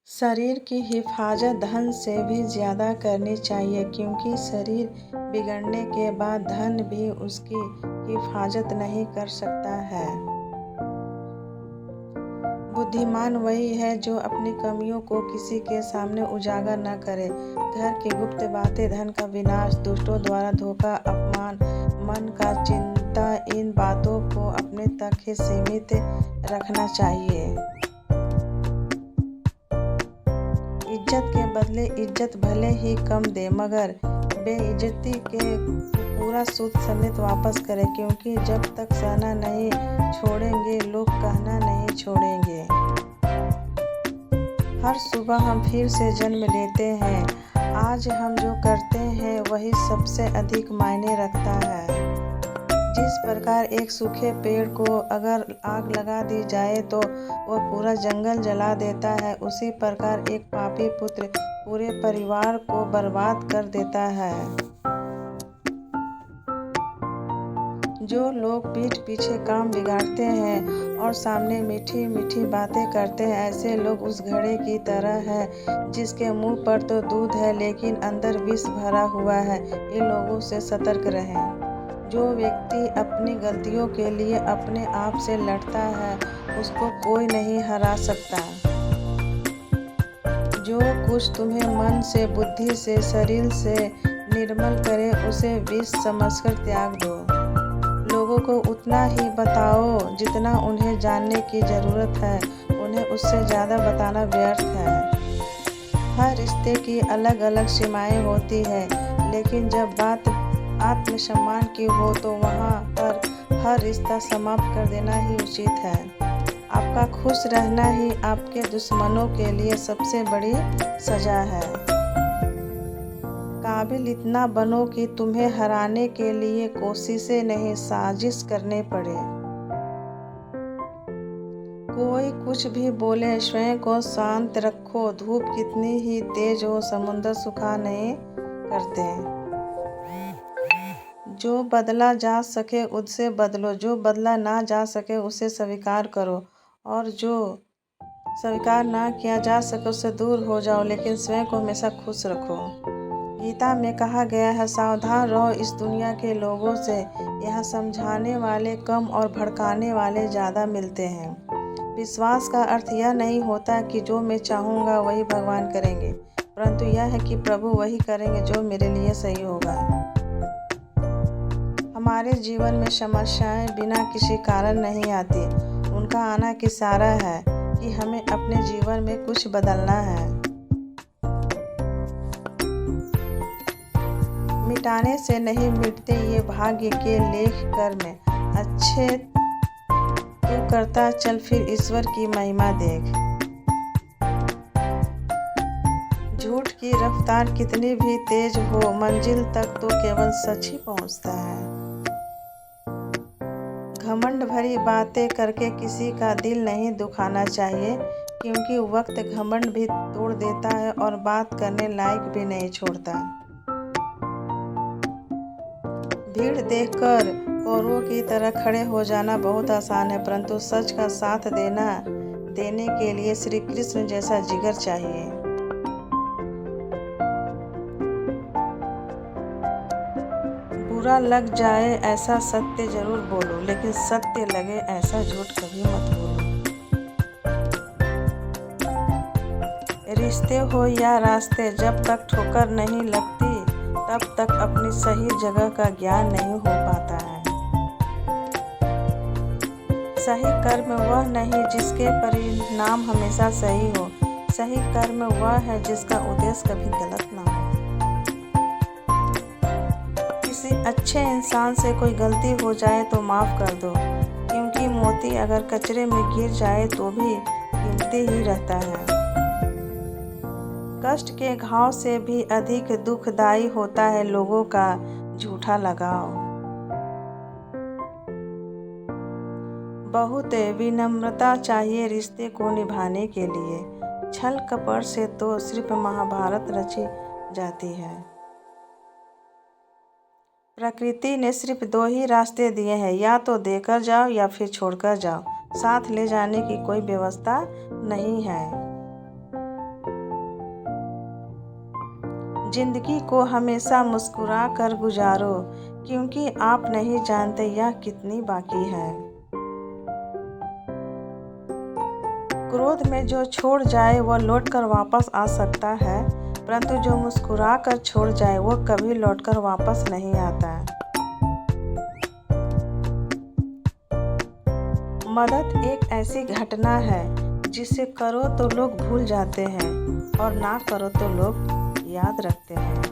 शरीर की हिफाजत धन से भी ज़्यादा करनी चाहिए, क्योंकि शरीर बिगड़ने के बाद धन भी उसकी हिफाजत नहीं कर सकता है। बुद्धिमान वही है जो अपनी कमियों को किसी के सामने उजागर न करे। घर की गुप्त बातें, धन का विनाश, दुष्टों द्वारा धोखा, अपमान, मन का चिंता, इन बातों को अपने तक ही सीमित रखना चाहिए। इज्जत के बदले इज्जत भले ही कम दे, मगर बेइज्जती के पूरा सूद समेत वापस करें, क्योंकि जब तक सहना नहीं छोड़ेंगे, लोग कहना नहीं छोड़ेंगे। हर सुबह हम फिर से जन्म लेते हैं। आज हम जो करते हैं वही सबसे अधिक मायने रखता है। जिस प्रकार एक सूखे पेड़ को अगर आग लगा दी जाए तो वह पूरा जंगल जला देता है, उसी प्रकार एक पापी पुत्र पूरे परिवार को बर्बाद कर देता है। जो लोग पीठ पीछे काम बिगाड़ते हैं और सामने मीठी मीठी बातें करते हैं, ऐसे लोग उस घड़े की तरह हैं जिसके मुंह पर तो दूध है लेकिन अंदर विष भरा हुआ है। इन लोगों से सतर्क रहें। जो व्यक्ति अपनी गलतियों के लिए अपने आप से लड़ता है, उसको कोई नहीं हरा सकता। जो कुछ तुम्हें मन से, बुद्धि से, शरीर से निर्मल करे, उसे विष समझकर त्याग दो। लोगों को उतना ही बताओ जितना उन्हें जानने की जरूरत है, उन्हें उससे ज़्यादा बताना व्यर्थ है। हर रिश्ते की अलग अलग सीमाएं होती है, लेकिन जब बात आत्मसम्मान की हो तो वहाँ पर हर रिश्ता समाप्त कर देना ही उचित है। आपका खुश रहना ही आपके दुश्मनों के लिए सबसे बड़ी सजा है। काबिल इतना बनो कि तुम्हें हराने के लिए कोशिशें नहीं, साजिश करने पड़े। कोई कुछ भी बोले, स्वयं को शांत रखो। धूप कितनी ही तेज हो, समुद्र सूखा नहीं करते। जो बदला जा सके उससे बदलो, जो बदला ना जा सके उसे स्वीकार करो, और जो स्वीकार ना किया जा सके उससे दूर हो जाओ, लेकिन स्वयं को हमेशा खुश रखो। गीता में कहा गया है, सावधान रहो इस दुनिया के लोगों से। यहाँ समझाने वाले कम और भड़काने वाले ज़्यादा मिलते हैं। विश्वास का अर्थ यह नहीं होता कि जो मैं चाहूँगा वही भगवान करेंगे, परंतु यह है कि प्रभु वही करेंगे जो मेरे लिए सही होगा। हमारे जीवन में समस्याएं बिना किसी कारण नहीं आती, उनका आना इशारा है कि हमें अपने जीवन में कुछ बदलना है। मिटाने से नहीं मिटते ये भाग्य के लेख कर्म, अच्छे तू करता चल फिर ईश्वर की महिमा देख। झूठ की रफ्तार कितनी भी तेज हो, मंजिल तक तो केवल सच ही पहुंचता है। घमंड भरी बातें करके किसी का दिल नहीं दुखाना चाहिए, क्योंकि वक्त घमंड भी तोड़ देता है और बात करने लायक भी नहीं छोड़ता। भीड़ देखकर कौरवों की तरह खड़े हो जाना बहुत आसान है, परंतु सच का साथ देने के लिए श्री कृष्ण जैसा जिगर चाहिए। बुरा लग जाए ऐसा सत्य जरूर बोलो, लेकिन सत्य लगे ऐसा झूठ कभी मत बोलो। रिश्ते हो या रास्ते, जब तक ठोकर नहीं लगती तब तक अपनी सही जगह का ज्ञान नहीं हो पाता है। सही कर्म वह नहीं जिसके परिणाम हमेशा सही हो, सही कर्म वह है जिसका उद्देश्य कभी गलत ना हो। किसी अच्छे इंसान से कोई गलती हो जाए तो माफ़ कर दो, क्योंकि मोती अगर कचरे में गिर जाए तो भी कीमती ही रहता है। कष्ट के घाव से भी अधिक दुखदायी होता है लोगों का झूठा लगाव। बहुत विनम्रता चाहिए रिश्ते को निभाने के लिए। छल कपट से तो सिर्फ महाभारत रची जाती है। प्रकृति ने सिर्फ दो ही रास्ते दिए हैं, या तो देकर जाओ या फिर छोड़कर जाओ। साथ ले जाने की कोई व्यवस्था नहीं है। जिंदगी को हमेशा मुस्कुरा कर गुजारो, क्योंकि आप नहीं जानते यह कितनी बाकी है। क्रोध में जो छोड़ जाए वह लौटकर वापस आ सकता है, परंतु जो मुस्कुरा कर छोड़ जाए वो कभी लौटकर वापस नहीं आता। मदद एक ऐसी घटना है जिसे करो तो लोग भूल जाते हैं और ना करो तो लोग याद रखते हैं।